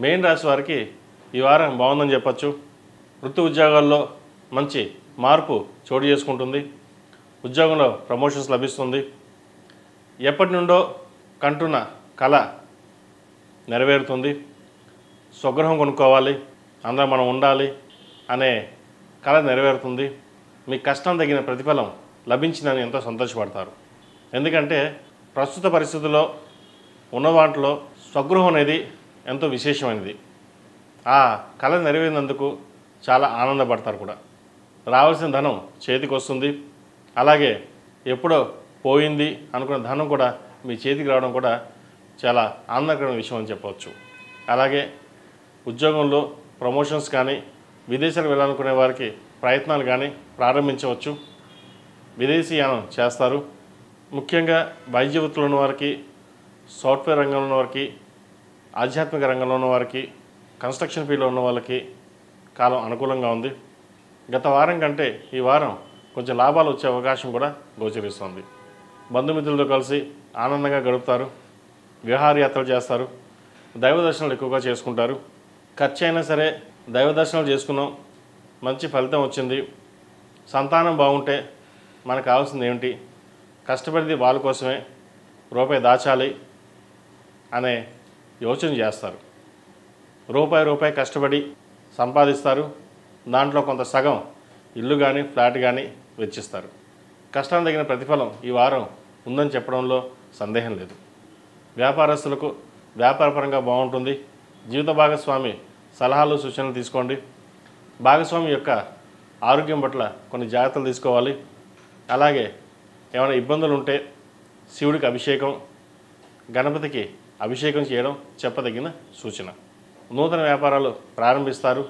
Main రాశి వారికి ఈ వారం బాగుందని చెప్పచ్చు. వృత్తి ఉద్యోగాల్లో మంచి మార్పు చోటు చేసుకుంటుంది. ఉద్యోగంలో ప్రమోషన్స్ లభిస్తుంది. ఎప్పటి నుండో కంటున్న కళ నెరవేరుతుంది. స్వగృహం కొనుక్కోవాలి, అందరూ మనం ఉండాలి అనే కళ నెరవేరుతుంది. మీ కష్టం తగిన ప్రతిఫలం లభించిందని ఎంతో సంతోషపడతారు. ఎందుకంటే ప్రస్తుత పరిస్థితుల్లో ఉన్న వాటిలో స్వగృహం అనేది ఎంతో విశేషమైనది. ఆ కళ నెరవేరినందుకు చాలా ఆనందపడతారు కూడా. రావాల్సిన ధనం చేతికి వస్తుంది. అలాగే ఎప్పుడో పోయింది అనుకున్న ధనం కూడా మీ చేతికి రావడం కూడా చాలా ఆనందకరమైన విషయం అని చెప్పవచ్చు. అలాగే ఉద్యోగంలో ప్రమోషన్స్ కానీ విదేశాలకు వెళ్ళాలనుకునే వారికి ప్రయత్నాలు కానీ ప్రారంభించవచ్చు. విదేశీయానం చేస్తారు. ముఖ్యంగా వైద్య వృత్తిలో ఉన్న వారికి, సాఫ్ట్వేర్ రంగంలో ఉన్న వారికి, ఆధ్యాత్మిక రంగంలో ఉన్న వారికి, కన్స్ట్రక్షన్ ఫీల్డ్లో ఉన్న వాళ్ళకి కాలం అనుకూలంగా ఉంది. గత వారం కంటే ఈ వారం కొంచెం లాభాలు వచ్చే అవకాశం కూడా గోచరిస్తుంది. బంధుమిత్రులతో కలిసి ఆనందంగా గడుపుతారు. విహారయాత్రలు చేస్తారు. దైవ దర్శనాలు ఎక్కువగా చేసుకుంటారు. ఖర్చు అయినా సరే దైవ దర్శనాలు చేసుకున్నాం, మంచి ఫలితం వచ్చింది, సంతానం బాగుంటే మనకు కావాల్సింది ఏమిటి, కష్టపడింది వాళ్ళ కోసమే, రూపాయి దాచాలి అనే యోచన చేస్తారు. రూపాయి కష్టపడి సంపాదిస్తారు. దాంట్లో కొంత సగం ఇల్లు కానీ ఫ్లాట్ కానీ వెచ్చిస్తారు. కష్టానికి తగిన ప్రతిఫలం ఈ వారం ఉందని చెప్పడంలో సందేహం లేదు. వ్యాపారస్తులకు వ్యాపారపరంగా బాగుంటుంది. జీవిత భాగస్వామి సలహాలు సూచనలు తీసుకోండి. భాగస్వామి యొక్క ఆరోగ్యం పట్ల కొన్ని జాగ్రత్తలు తీసుకోవాలి. అలాగే ఏమైనా ఇబ్బందులు ఉంటే శివుడికి అభిషేకం, గణపతికి అభిషేకం చేయడం చెప్పదగిన సూచన. నూతన వ్యాపారాలు ప్రారంభిస్తారు.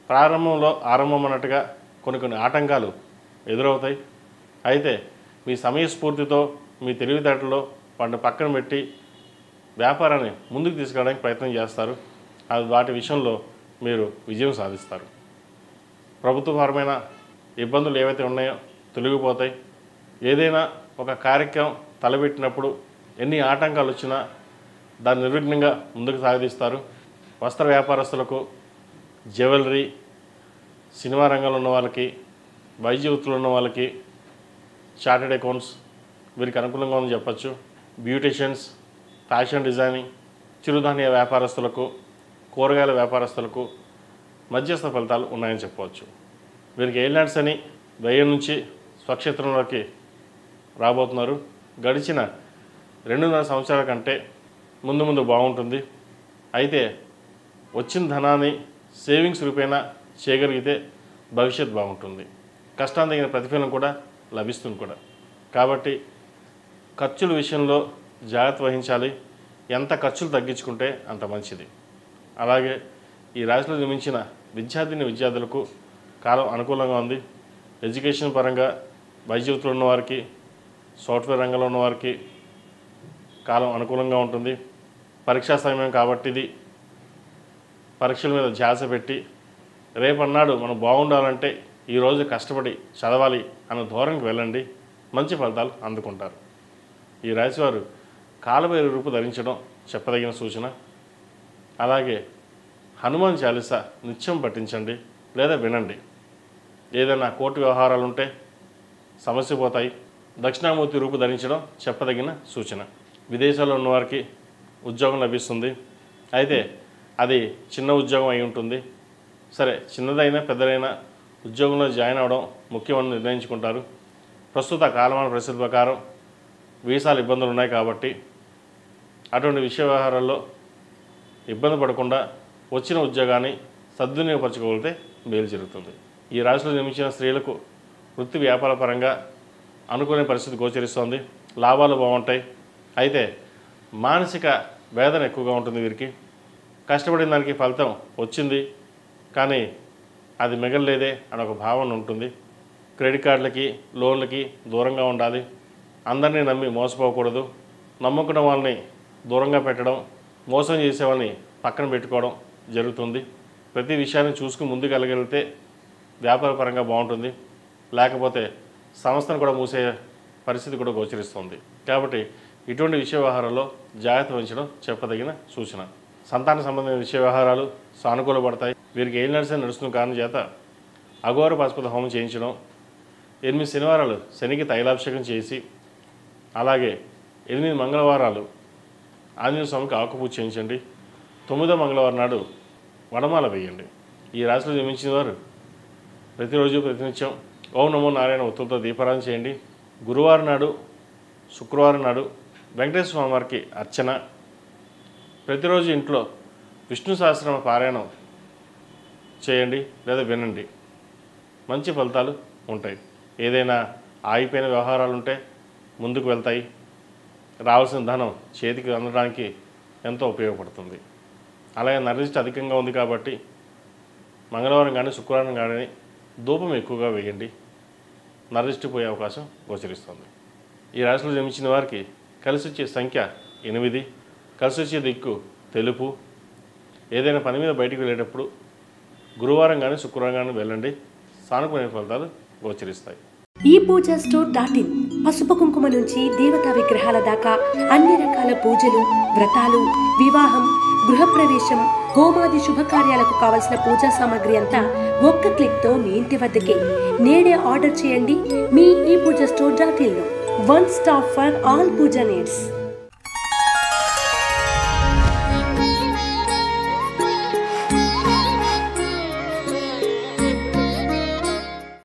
ప్రారంభంలో ఆరంభం అన్నట్టుగా కొన్ని ఆటంకాలు ఎదురవుతాయి. అయితే మీ సమయస్ఫూర్తితో, మీ తెలివితేటలో వాటిని పక్కన పెట్టి వ్యాపారాన్ని ముందుకు తీసుకెళ్ళడానికి ప్రయత్నం చేస్తారు. వాటి విషయంలో మీరు విజయం సాధిస్తారు. ప్రభుత్వపరమైన ఇబ్బందులు ఏవైతే ఉన్నాయో తొలగిపోతాయి. ఏదైనా ఒక కార్యక్రమం తలపెట్టినప్పుడు ఎన్ని ఆటంకాలు వచ్చినా దాన్ని నిర్విఘ్నంగా ముందుకు సాగిస్తారు. వస్త్ర వ్యాపారస్తులకు, జ్యువెలరీ, సినిమా రంగంలో ఉన్న వాళ్ళకి, వైద్య వృత్తులు ఉన్న వాళ్ళకి, చార్టెడ్ అకౌంట్స్ వీరికి అనుకూలంగా ఉందని చెప్పచ్చు. బ్యూటిషియన్స్, ఫ్యాషన్ డిజైనింగ్, చిరుధాన్య వ్యాపారస్తులకు, కూరగాయల వ్యాపారస్తులకు మధ్యస్థ ఫలితాలు ఉన్నాయని చెప్పవచ్చు. వీరికి ఏలినాడ్స్ అని 1000 నుంచి స్వక్షేత్రంలోకి రాబోతున్నారు. గడిచిన 2.5 సంవత్సరాల కంటే ముందు బాగుంటుంది. అయితే వచ్చిన ధనాన్ని సేవింగ్స్ రూపేణా చేయగలిగితే భవిష్యత్ బాగుంటుంది. కష్టానికి తగిన ప్రతిఫలం కూడా లభిస్తుంది కూడా. కాబట్టి ఖర్చుల విషయంలో జాగ్రత్త వహించాలి. ఎంత ఖర్చులు తగ్గించుకుంటే అంత మంచిది. అలాగే ఈ రాశిలో జన్మించిన విద్యార్థులకు కాలం అనుకూలంగా ఉంది. ఎడ్యుకేషన్ పరంగా వైద్య వృత్తిలో ఉన్నవారికి, సాఫ్ట్వేర్ రంగంలో ఉన్నవారికి కాలం అనుకూలంగా ఉంటుంది. పరీక్షా సమయం కాబట్టి ఇది పరీక్షల మీద ధ్యాస పెట్టి రేపన్నాడు మనం బాగుండాలంటే ఈరోజు కష్టపడి చదవాలి అన్న ధోరణికి వెళ్ళండి. మంచి ఫలితాలు అందుకుంటారు. ఈ రాశివారు కాలభైరవ రూపు ధరించడం చెప్పదగిన సూచన. అలాగే హనుమాన్ చాలీసా నిత్యం పఠించండి లేదా వినండి. ఏదైనా కోర్టు వ్యవహారాలు ఉంటే సమస్య పోతాయి. దక్షిణామూర్తి రూపు ధరించడం చెప్పదగిన సూచన. విదేశాల్లో ఉన్నవారికి ఉద్యోగం లభిస్తుంది. అయితే అది చిన్న ఉద్యోగం అయి ఉంటుంది. సరే, చిన్నదైనా పెద్దదైనా ఉద్యోగంలో జాయిన్ అవ్వడం ముఖ్యమని నిర్ణయించుకుంటారు. ప్రస్తుత కాలమాన పరిస్థితి ప్రకారం వీసాలు ఇబ్బందులు ఉన్నాయి కాబట్టి అటువంటి విషయ వ్యవహారాల్లో ఇబ్బంది పడకుండా వచ్చిన ఉద్యోగాన్ని సద్వినియోగపరచుకోగలిగితే మేలు జరుగుతుంది. ఈ రాశిలో జన్మించిన స్త్రీలకు వృత్తి వ్యాపార పరంగా అనుకునే పరిస్థితి గోచరిస్తోంది. లాభాలు బాగుంటాయి. అయితే మానసిక వేదన ఎక్కువగా ఉంటుంది. వీరికి కష్టపడిన దానికి ఫలితం వచ్చింది కానీ అది మిగలలేదే అని ఒక భావన ఉంటుంది. క్రెడిట్ కార్డులకి, లోన్లకి దూరంగా ఉండాలి. అందరినీ నమ్మి మోసపోకూడదు. నమ్ముకున్న వాళ్ళని దూరంగా పెట్టడం, మోసం చేసే వాళ్ళని పక్కన పెట్టుకోవడం జరుగుతుంది. ప్రతి విషయాన్ని చూసుకుని ముందుకు వెళ్ళగలిగితే వ్యాపార పరంగా బాగుంటుంది. లేకపోతే సంస్థను కూడా మూసే పరిస్థితి కూడా గోచరిస్తుంది. కాబట్టి ఇటువంటి విషయ వ్యవహారాల్లో జాగ్రత్త వహించడం చెప్పదగిన సూచన. సంతాన సంబంధించిన విషయ వ్యవహారాలు సానుకూలపడతాయి. వీరికి ఏం నడుస్తున్న కారణం చేత అఘోర పాశుపత హోమం చేయించడం, 8 శనివారాలు శనికి తైలాభిషేకం చేసి, అలాగే 8 మంగళవారాలు ఆంజనేయ స్వామికి ఆకుపూజ చేయించండి. 9వ మంగళవారం నాడు వడమాల వేయండి. ఈ రాశిలో జన్మించిన వారు ప్రతిరోజు ప్రతినిత్యం ఓం నమో నారాయణ ఒత్తులతో దీపారాధన చేయండి. గురువారం నాడు, శుక్రవారం నాడు వెంకటేశ్వర స్వామి వారికి అర్చన, ప్రతిరోజు ఇంట్లో విష్ణు సహస్రనామ పారాయణం చేయండి లేదా వినండి. మంచి ఫలితాలు ఉంటాయి. ఏదైనా ఆగిపోయిన వ్యవహారాలు ఉంటే ముందుకు వెళ్తాయి. రావాల్సిన ధనం చేతికి అందడానికి ఎంతో ఉపయోగపడుతుంది. అలాగే నరదిష్టి అధికంగా ఉంది కాబట్టి మంగళవారం కానీ శుక్రవారం కానీ ధూపం ఎక్కువగా వేయండి. నరదిష్టి పోయే అవకాశం గోచరిస్తుంది. ఈ రాశిలో జన్మించిన వారికి కలిసి వచ్చే సంఖ్య 8, కలిసి వచ్చే దిక్కు తెలుపు. ఏదైనా పని మీద బయటికి వెళ్ళేటప్పుడు గురువారం కానీ శుక్రవారం కానీ వెళ్ళండి. సానుకూల ఫలితాలు గోచరిస్తాయి. ePoojaStore.in పసుపు కుంకుమ నుంచి దేవతా విగ్రహాల దాకా అన్ని రకాల పూజలు, వ్రతాలు, వివాహం, గృహప్రవేశం, హోమాది శుభకార్యాలకు కావలసిన పూజా సామాగ్రి అంతా ఒక్క క్లిక్తో మీ ఇంటి వద్దకే. నేడే ఆర్డర్ చేయండి మీ ePoojaStore.in లో. One stop for all puja needs.